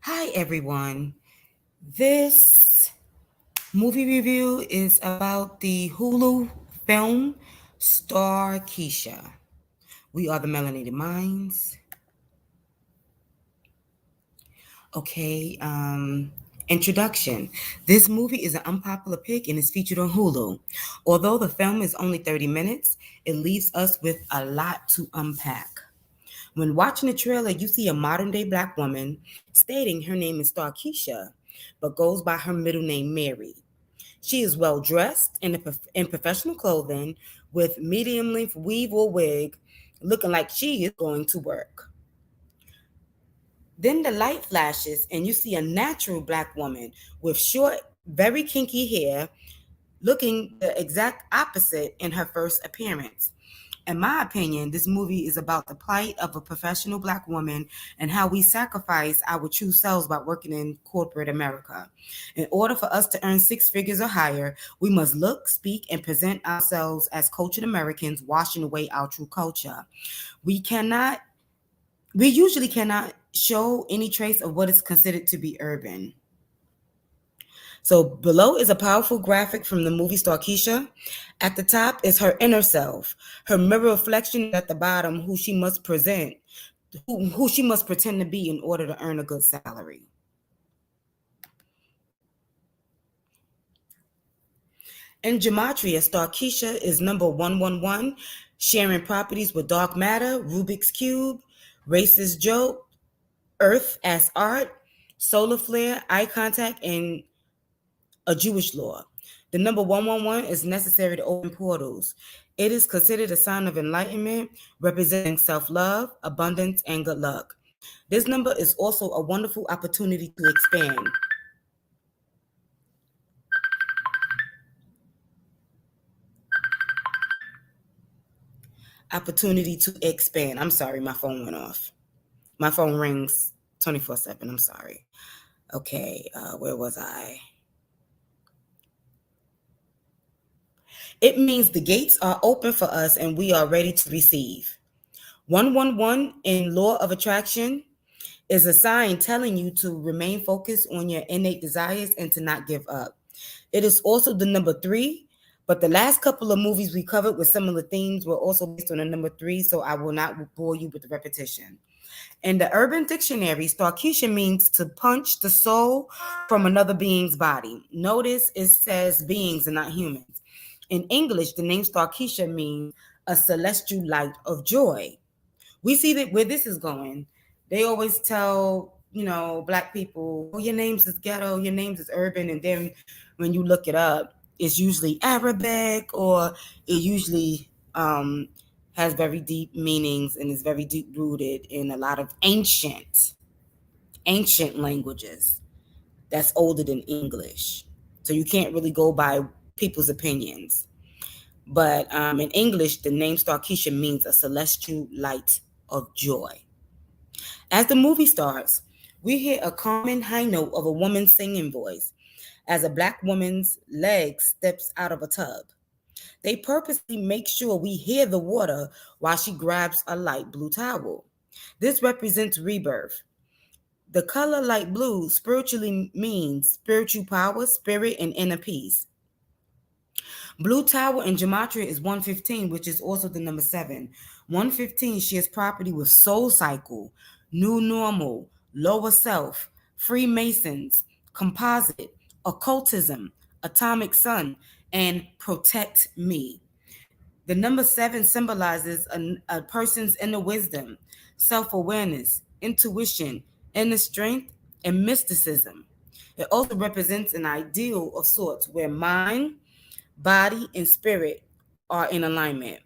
Hi, everyone. This movie review is about the HULU film StarKeisha. We are the Melanated Minds. Okay, introduction. This movie is an unpopular pick and is featured on Hulu. Although the film is only 30 minutes, it leaves us with a lot to unpack. When watching the trailer, you see a modern day black woman stating her name is StarKeisha, but goes by her middle name Mary. She is well dressed in professional clothing with medium length weave or wig, looking like she is going to work. Then the light flashes, and you see a natural black woman with short, very kinky hair, looking the exact opposite in her first appearance. In my opinion, this movie is about the plight of a professional black woman and how we sacrifice our true selves by working in corporate America. In order for us to earn six figures or higher, we must look, speak, and present ourselves as cultured Americans, washing away our true culture. We cannot, we usually cannot show any trace of what is considered to be urban. So below is a powerful graphic from the movie StarKeisha. At the top is her inner self. Her mirror reflection at the bottom, who she must present, who she must pretend to be in order to earn a good salary. In gematria, StarKeisha is number 111, sharing properties with dark matter, Rubik's Cube, racist joke, Earth as art, solar flare, eye contact, and a Jewish law. The number 111 is necessary to open portals. It is considered a sign of enlightenment, representing self love, abundance, and good luck. This number is also a wonderful opportunity to expand. Opportunity to expand. I'm sorry, my phone went off. My phone rings 24/7. I'm sorry. Okay, where was I? It means the gates are open for us and we are ready to receive. 111 in law of attraction is a sign telling you to remain focused on your innate desires and to not give up. It is also the number 3, but the last couple of movies we covered with similar themes were also based on the number 3, so I will not bore you with the repetition. In the Urban Dictionary, StarKeisha means to punch the soul from another being's body. Notice it says beings and not humans. In English, the name StarKeisha means a celestial light of joy. We see that where this is going. They always tell, black people, oh, your name's is ghetto, your name's is urban. And then when you look it up, it's usually Arabic or it usually has very deep meanings and is very deep rooted in a lot of ancient languages that's older than English. So you can't really go by people's opinions. But in English, the name StarKeisha means a celestial light of joy. As the movie starts, we hear a common high note of a woman's singing voice as a black woman's leg steps out of a tub. They purposely make sure we hear the water while she grabs a light blue towel. This represents rebirth. The color light blue spiritually means spiritual power, spirit, and inner peace. Blue Tower in gematria is 115, which is also the number 7. 115 shares property with soul cycle, new normal, lower self, Freemasons, composite, occultism, atomic sun, and protect me. The number 7 symbolizes a person's inner wisdom, self-awareness, intuition, inner strength, and mysticism. It also represents an ideal of sorts where mind, body, and spirit are in alignment.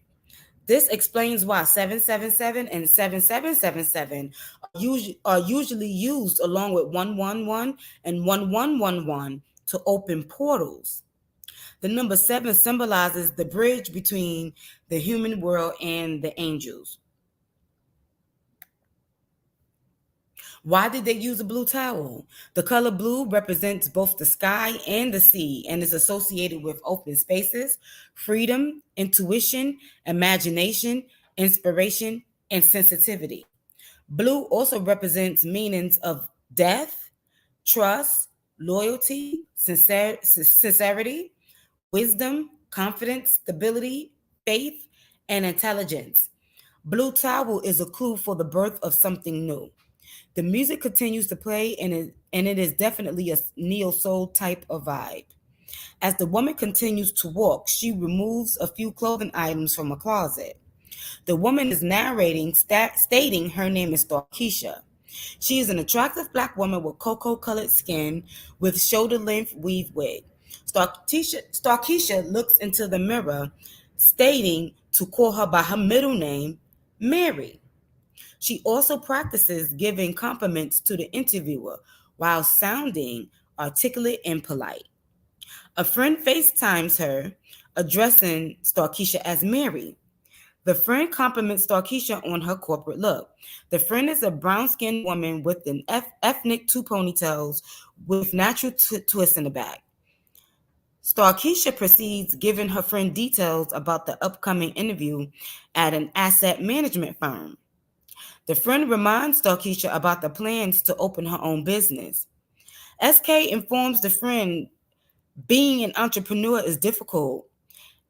This explains why 777 and 7777 are usually used along with 111 and 1111 to open portals. The number 7 symbolizes the bridge between the human world and the angels. Why did they use a blue towel? The color blue represents both the sky and the sea and is associated with open spaces, freedom, intuition, imagination, inspiration, and sensitivity. Blue also represents meanings of death, trust, loyalty, sincerity, wisdom, confidence, stability, faith, and intelligence. Blue towel is a clue for the birth of something new. The music continues to play, and it is definitely a neo soul type of vibe. As the woman continues to walk, she removes a few clothing items from a closet. The woman is narrating, stating her name is StarKeisha. She is an attractive black woman with cocoa-colored skin with shoulder-length weave wig. StarKeisha looks into the mirror, stating to call her by her middle name, Mary. She also practices giving compliments to the interviewer while sounding articulate and polite. A friend FaceTimes her, addressing StarKeisha as Mary. The friend compliments StarKeisha on her corporate look. The friend is a brown-skinned woman with an ethnic two ponytails with natural twists in the back. StarKeisha proceeds giving her friend details about the upcoming interview at an asset management firm. The friend reminds StarKeisha about the plans to open her own business. SK informs the friend being an entrepreneur is difficult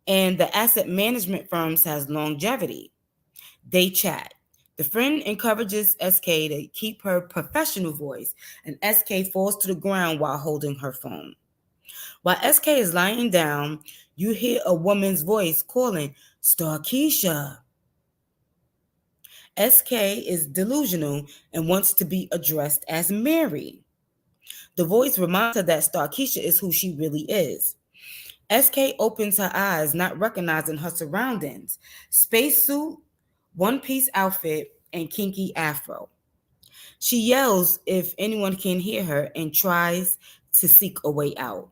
and the asset management firms has longevity. They chat. The friend encourages SK to keep her professional voice, and SK falls to the ground while holding her phone. While SK is lying down, you hear a woman's voice calling, StarKeisha. SK is delusional and wants to be addressed as Mary. The voice reminds her that StarKeisha is who she really is. SK opens her eyes, not recognizing her surroundings. Spacesuit, one-piece outfit, and kinky afro. She yells if anyone can hear her and tries to seek a way out.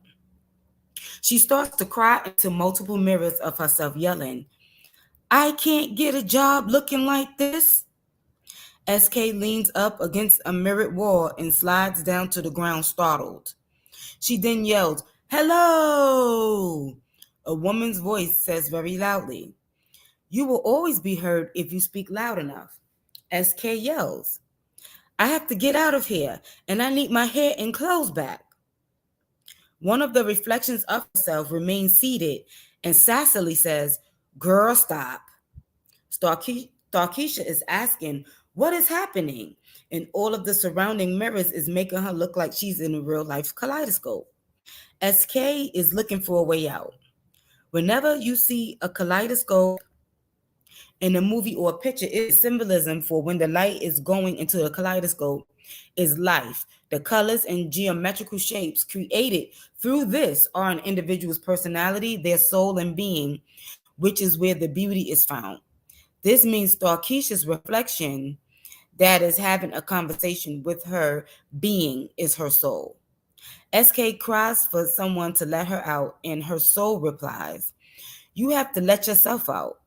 She starts to cry into multiple mirrors of herself, yelling, I can't get a job looking like this. SK leans up against a mirrored wall and slides down to the ground, startled. She then yells, Hello! A woman's voice says very loudly, You will always be heard if you speak loud enough. SK yells, I have to get out of here, and I need my hair and clothes back. One of the reflections of herself remains seated and sassily says, Girl, stop. StarKeisha is asking, What is happening? And all of the surrounding mirrors is making her look like she's in a real life kaleidoscope. SK is looking for a way out. Whenever you see a kaleidoscope in a movie or a picture, it is symbolism for when the light is going into a kaleidoscope is life. The colors and geometrical shapes created through this are an individual's personality, their soul and being, which is where the beauty is found. This means StarKeisha's reflection that is having a conversation with her being is her soul. SK cries for someone to let her out, and her soul replies, You have to let yourself out.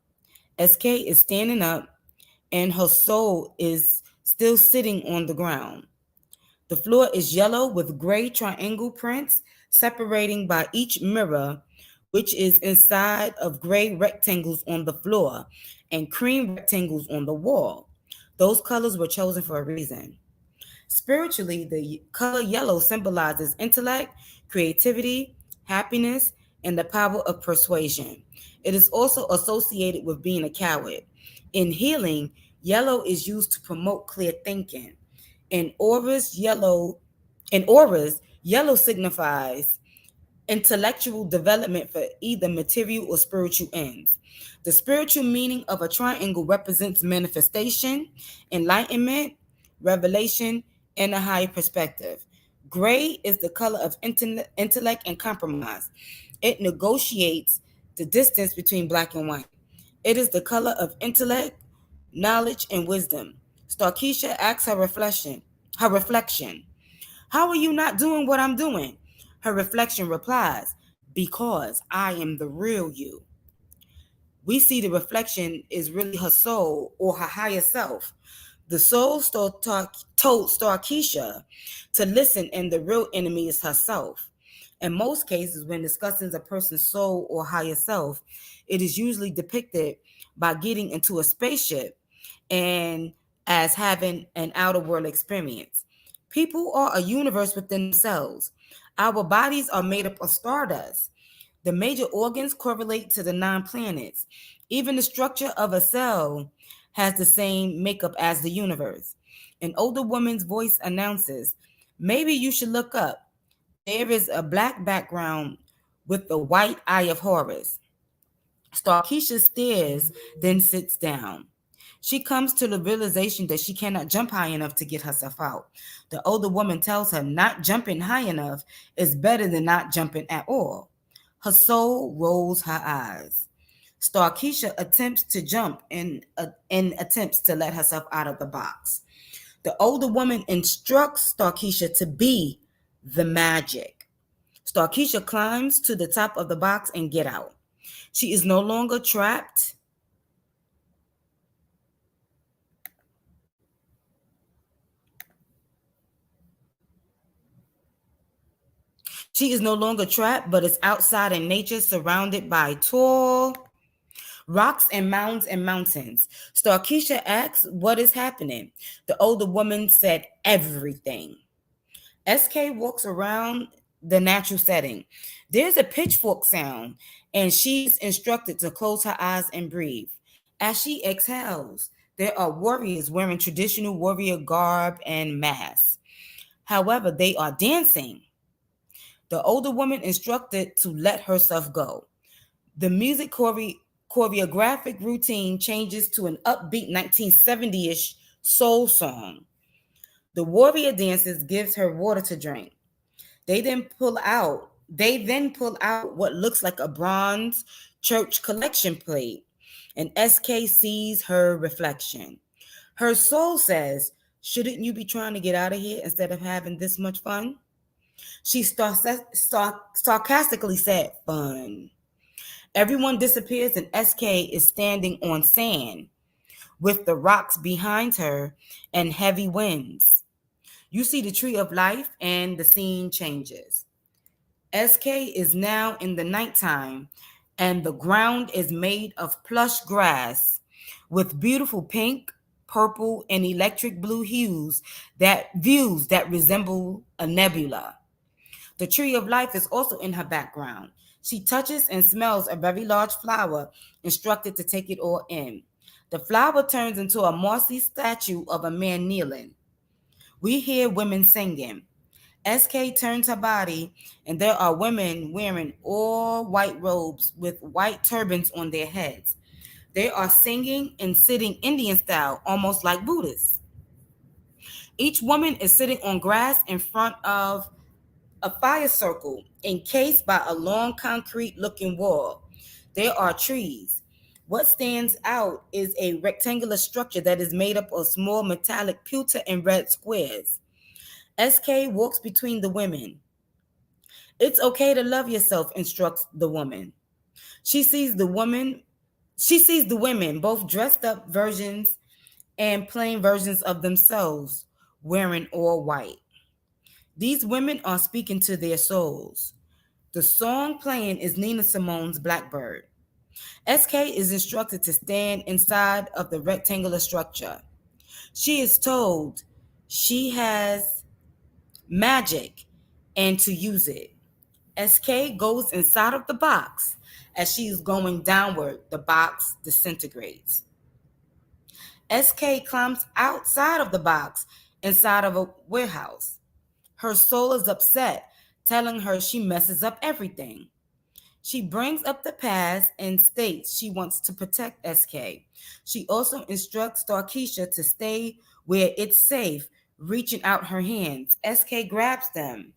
SK is standing up, and her soul is still sitting on the ground. The floor is yellow with gray triangle prints separating by each mirror, which is inside of gray rectangles on the floor and cream rectangles on the wall. Those colors were chosen for a reason. Spiritually, the color yellow symbolizes intellect, creativity, happiness, and the power of persuasion. It is also associated with being a coward. In healing, yellow is used to promote clear thinking. In auras, yellow signifies intellectual development for either material or spiritual ends. The spiritual meaning of a triangle represents manifestation, enlightenment, revelation, and a higher perspective. Gray is the color of intellect and compromise. It negotiates the distance between black and white. It is the color of intellect, knowledge, and wisdom. StarKeisha asks her reflection, How are you not doing what I'm doing? Her reflection replies, Because I am the real you. We see the reflection is really her soul or her higher self. The soul told StarKeisha to listen, and the real enemy is herself. In most cases, when discussing a person's soul or higher self, it is usually depicted by getting into a spaceship and as having an outer world experience. People are a universe within themselves. Our bodies are made up of stardust. The major organs correlate to the 9 planets. Even the structure of a cell has the same makeup as the universe. An older woman's voice announces, maybe you should look up. There is a black background with the white eye of Horus. StarKeisha stares, then sits down. She comes to the realization that she cannot jump high enough to get herself out. The older woman tells her not jumping high enough is better than not jumping at all. Her soul rolls her eyes. StarKeisha attempts to jump and attempts to let herself out of the box. The older woman instructs StarKeisha to be the magic. StarKeisha climbs to the top of the box and get out. She is no longer trapped. She is no longer trapped, but is outside in nature, surrounded by tall rocks and mounds and mountains. StarKeisha asks, what is happening? The older woman said, everything. SK walks around the natural setting. There's a pitchfork sound, and she's instructed to close her eyes and breathe. As she exhales, there are warriors wearing traditional warrior garb and masks. However, they are dancing. The older woman instructed to let herself go. The music choreographic routine changes to an upbeat 1970-ish soul song. The warrior dances gives her water to drink. They then pull out what looks like a bronze church collection plate, and SK sees her reflection. Her soul says, shouldn't you be trying to get out of here instead of having this much fun? She sarcastically said, fun. Everyone disappears and SK is standing on sand with the rocks behind her and heavy winds. You see the tree of life and the scene changes. SK is now in the nighttime and the ground is made of plush grass with beautiful pink, purple, and electric blue hues that resemble a nebula. The tree of life is also in her background. She touches and smells a very large flower, instructed to take it all in. The flower turns into a mossy statue of a man kneeling. We hear women singing. SK turns her body, and there are women wearing all white robes with white turbans on their heads. They are singing and sitting Indian style, almost like Buddhists. Each woman is sitting on grass in front of a fire circle encased by a long concrete-looking wall. There are trees. What stands out is a rectangular structure that is made up of small metallic pewter and red squares. SK walks between the women. It's okay to love yourself, instructs the woman. She sees the women, both dressed up versions and plain versions of themselves, wearing all white. These women are speaking to their souls. The song playing is Nina Simone's Blackbird. SK is instructed to stand inside of the rectangular structure. She is told she has magic and to use it. SK goes inside of the box. As she is going downward, the box disintegrates. SK climbs outside of the box inside of a warehouse. Her soul is upset, telling her she messes up everything. She brings up the past and states she wants to protect SK. She also instructs StarKeisha to stay where it's safe, reaching out her hands. SK grabs them.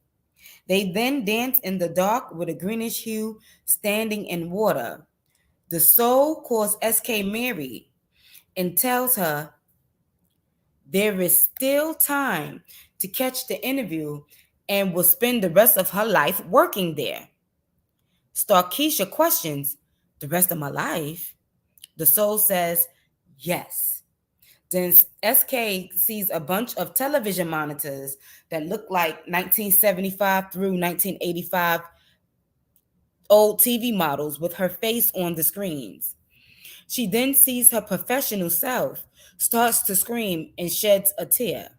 They then dance in the dark with a greenish hue standing in water. The soul calls SK Mary and tells her there is still time to catch the interview and will spend the rest of her life working there. StarKeisha questions, the rest of my life? The soul says, yes. Then SK sees a bunch of television monitors that look like 1975 through 1985 old TV models with her face on the screens. She then sees her professional self, starts to scream, and sheds a tear.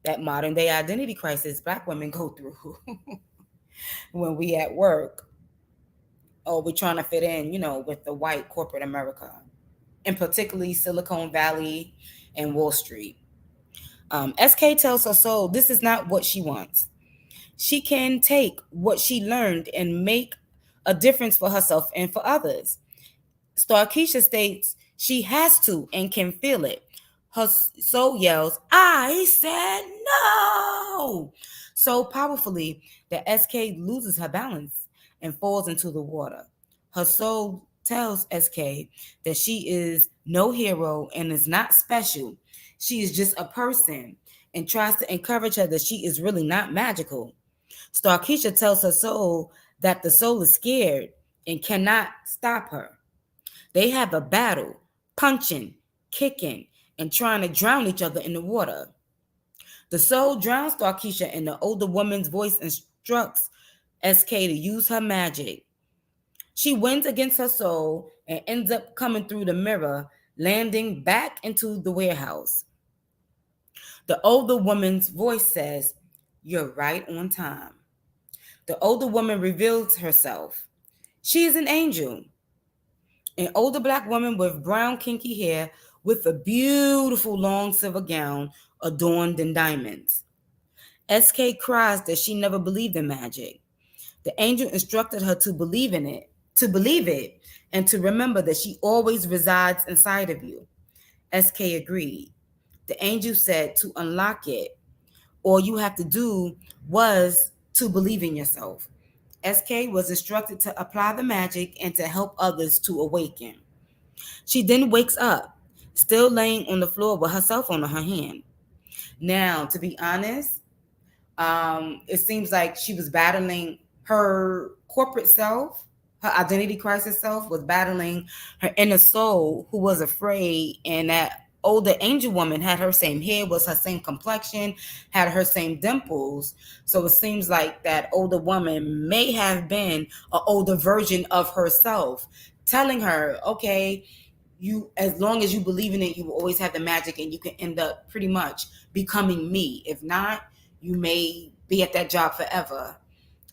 that modern day identity crisis Black women go through when we at work or we're trying to fit in, with the white corporate America, and particularly Silicon Valley and Wall Street. SK tells her soul this is not what she wants. She can take what she learned and make a difference for herself and for others. StarKeisha states she has to and can feel it. Her soul yells, I said no! So powerfully that SK loses her balance and falls into the water. Her soul tells SK that she is no hero and is not special. She is just a person and tries to encourage her that she is really not magical. StarKeisha tells her soul that the soul is scared and cannot stop her. They have a battle, punching, kicking, and trying to drown each other in the water. The soul drowns StarKeisha, and the older woman's voice instructs SK to use her magic. She wins against her soul and ends up coming through the mirror, landing back into the warehouse. The older woman's voice says, You're right on time. The older woman reveals herself. She is an angel. An older Black woman with brown kinky hair with a beautiful long silver gown adorned in diamonds. SK cries that she never believed in magic. The angel instructed her to believe in it, and to remember that she always resides inside of you. SK agreed. The angel said to unlock it, all you have to do was to believe in yourself. SK was instructed to apply the magic and to help others to awaken. She then wakes up, still laying on the floor with her cell phone in her hand. Now, to be honest, it seems like she was battling her corporate self, her identity crisis self was battling her inner soul who was afraid, and that older angel woman had her same hair, was her same complexion, had her same dimples. So it seems like that older woman may have been an older version of herself, telling her, okay, you, as long as you believe in it, you will always have the magic and you can end up pretty much becoming me. If not, you may be at that job forever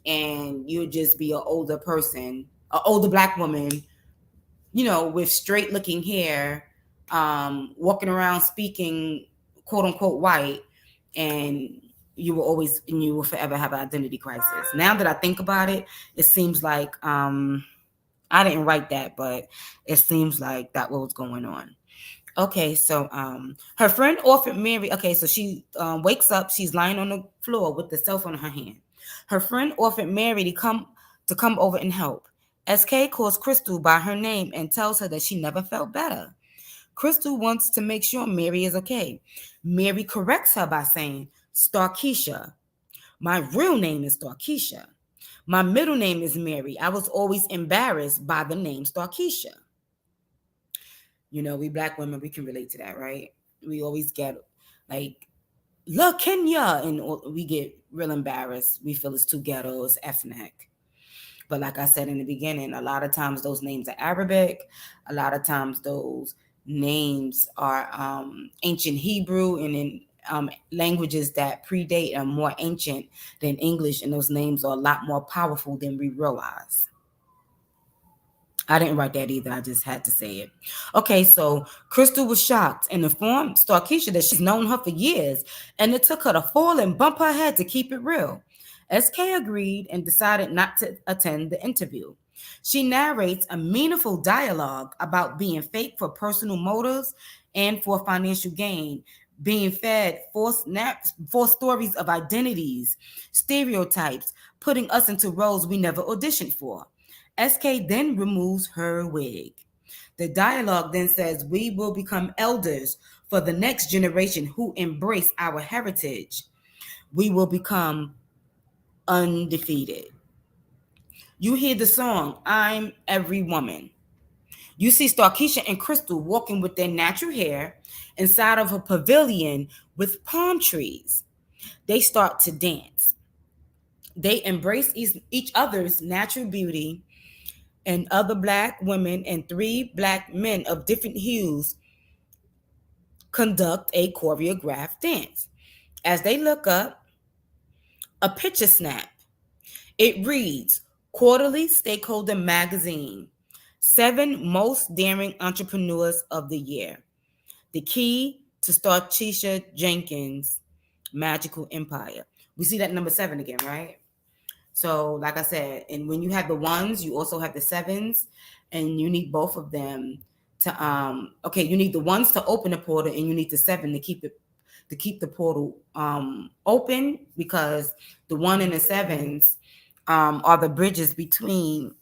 and you'll just be an older person, an older Black woman, with straight looking hair, walking around speaking quote unquote white, and you will forever have an identity crisis. Now that I think about it, it seems like I didn't write that, but it seems like that was going on. Okay, so her friend offered Mary. Okay, so she wakes up. She's lying on the floor with the cell phone in her hand. Her friend offered Mary to come over and help. SK calls Crystal by her name and tells her that she never felt better. Crystal wants to make sure Mary is okay. Mary corrects her by saying, StarKeisha. My real name is StarKeisha. My middle name is Mary. I was always embarrassed by the name StarKeisha. We Black women, we can relate to that, right? We always get like, look, Kenya, and we get real embarrassed. We feel it's too ghetto, it's ethnic. But like I said in the beginning, a lot of times those names are Arabic. A lot of times those names are ancient Hebrew, and in languages that predate are more ancient than English, and those names are a lot more powerful than we realize. I didn't write that either. I just had to say it. Okay, so Crystal was shocked and informed StarKeisha that she's known her for years, and it took her to fall and bump her head to keep it real. SK agreed and decided not to attend the interview. She narrates a meaningful dialogue about being fake for personal motives and for financial gain, being fed false stories of identities, stereotypes, putting us into roles we never auditioned for. SK then removes her wig. The dialogue then says, we will become elders for the next generation who embrace our heritage. We will become undefeated. You hear the song, I'm Every Woman. You see StarKeisha and Crystal walking with their natural hair inside of a pavilion with palm trees. They start to dance. They embrace each other's natural beauty, and other Black women and 3 Black men of different hues conduct a choreographed dance. As they look up, a picture snap. It reads, Quarterly Stakeholder Magazine, 7 Most Daring Entrepreneurs of the Year. The key to StarKeisha Jenkins' magical empire. We see that number 7 again, right? So, like I said, and when you have the ones, you also have the sevens, and you need both of them to you need the ones to open the portal, and you need the 7 to keep the portal open, because the 1 and the 7s are the bridges between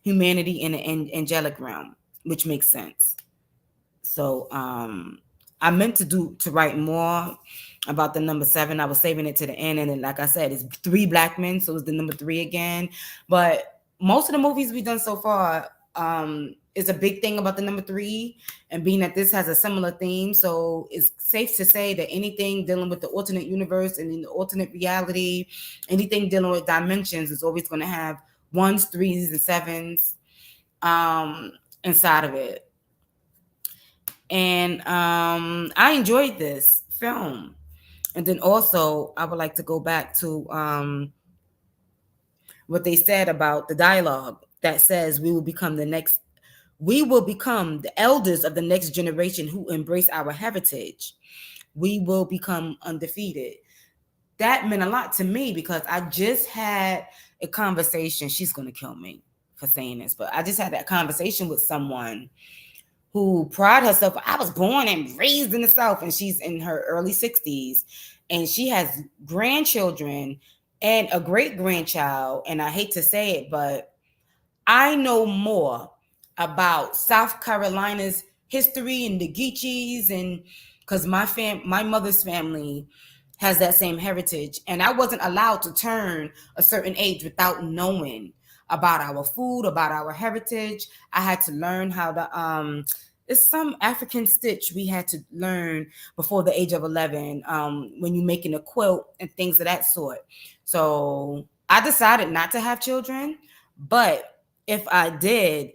humanity and the angelic realm, which makes sense. So I meant to write more about the number 7. I was saving it to the end, and then, like I said, it's 3 black men, so it's the number 3 again. But most of the movies we've done so far is a big thing about the number 3, and being that this has a similar theme, so it's safe to say that anything dealing with the alternate universe and in the alternate reality, anything dealing with dimensions is always going to have 1s, 3s, and 7s inside of it. And I enjoyed this film. And then also, I would like to go back to what they said about the dialogue that says we will become the elders of the next generation who embrace our heritage. We will become undefeated. That meant a lot to me, because I just had a conversation. She's going to kill me for saying this, but I just had that conversation with someone who pride herself. I was born and raised in the South, and she's in her early 60s, and she has grandchildren and a great grandchild. And I hate to say it, but I know more about South Carolina's history and the Geechees, and because my mother's family has that same heritage, and I wasn't allowed to turn a certain age without knowing about our food, about our heritage. I had to learn how to it's some African stitch we had to learn before the age of 11 when you're making a quilt and things of that sort. So I decided not to have children, but if I did,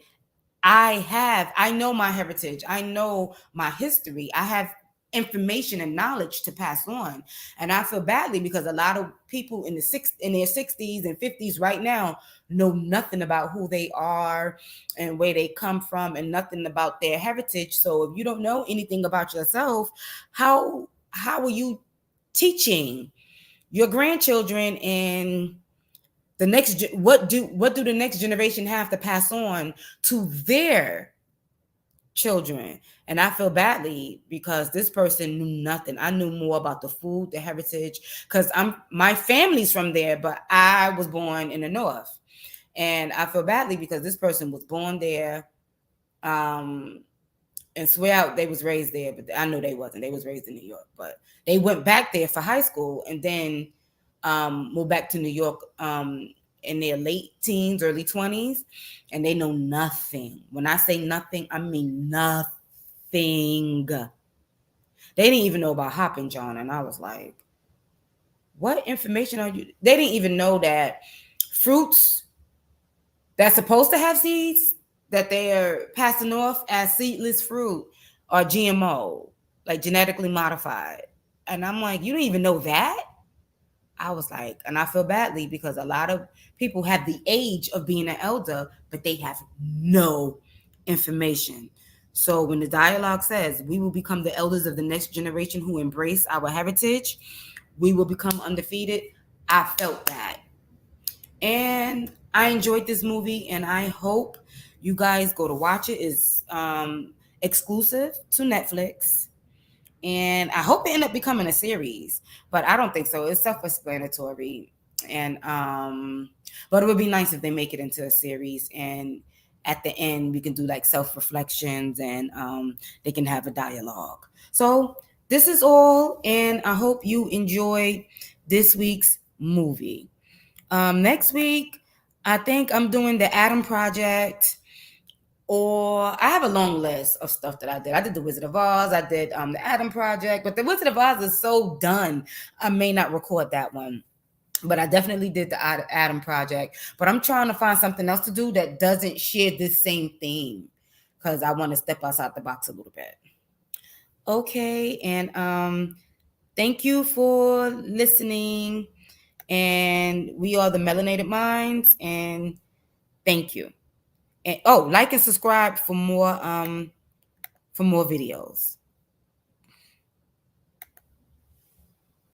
I know my heritage. I know my history. I have information and knowledge to pass on. And I feel badly because a lot of people in their 60s and 50s right now know nothing about who they are and where they come from, and nothing about their heritage. So if you don't know anything about yourself, how are you teaching your grandchildren and the next, what do the next generation have to pass on to their children? And I feel badly because this person knew nothing. I knew more about the food, the heritage, because my family's from there, but I was born in the North. And I feel badly because this person was born there, and swear out they was raised there, but I know they wasn't. They was raised in New York, but they went back there for high school and then moved back to New York in their late teens, early 20s, and they know nothing. When I say nothing, I mean nothing. They didn't even know about Hoppin' John, and I was like, what information are you? They didn't even know that fruits that's supposed to have seeds, that they are passing off as seedless fruit, are GMO, like genetically modified. And I'm like, you don't even know that? I was like, and I feel badly because a lot of people have the age of being an elder, but they have no information. So when the dialogue says we will become the elders of the next generation who embrace our heritage, we will become undefeated, I felt that. And I enjoyed this movie, and I hope you guys go to watch it. It's exclusive to Netflix. And I hope it end up becoming a series, but I don't think so. It's self-explanatory. And but it would be nice if they make it into a series, and at the end we can do like self-reflections, and they can have a dialogue. So this is all, and I hope you enjoyed this week's movie. Next week, I think I'm doing the Adam Project, or I have a long list of stuff that I did. I did the Wizard of Oz. I did the Adam Project, but the Wizard of Oz is so done, I may not record that one. But I definitely did the Adam Project. But I'm trying to find something else to do that doesn't share this same theme, because I want to step outside the box a little bit. Okay, and Thank you for listening. And we are the Melanated Minds. And thank you. And like and subscribe for more videos.